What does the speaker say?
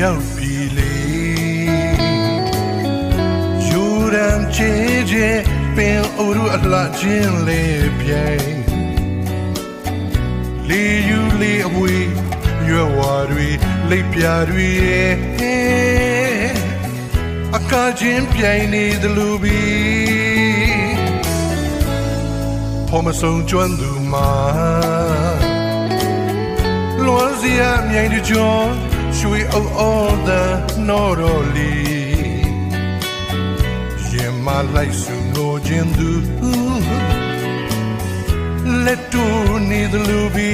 ရောက်ပြီလေယူရန်ချေချေပင်အိုရူအလှချင်းလေးပြိုင်လေယူလေအဝေးရွယ်ဝါတွေလိပ်ပြာတွေအကားချင်းပြိုင်နေသလိုပြီဖော်မဆုံးကျွမ်းသူမှာလွန်စရာမြိုင်တကြောရွှေအုပ်အော်တဲ့နော်တော်လီရင်မလိုက်စုငိုခြင်းသူလက်တူနေသလိုပြီ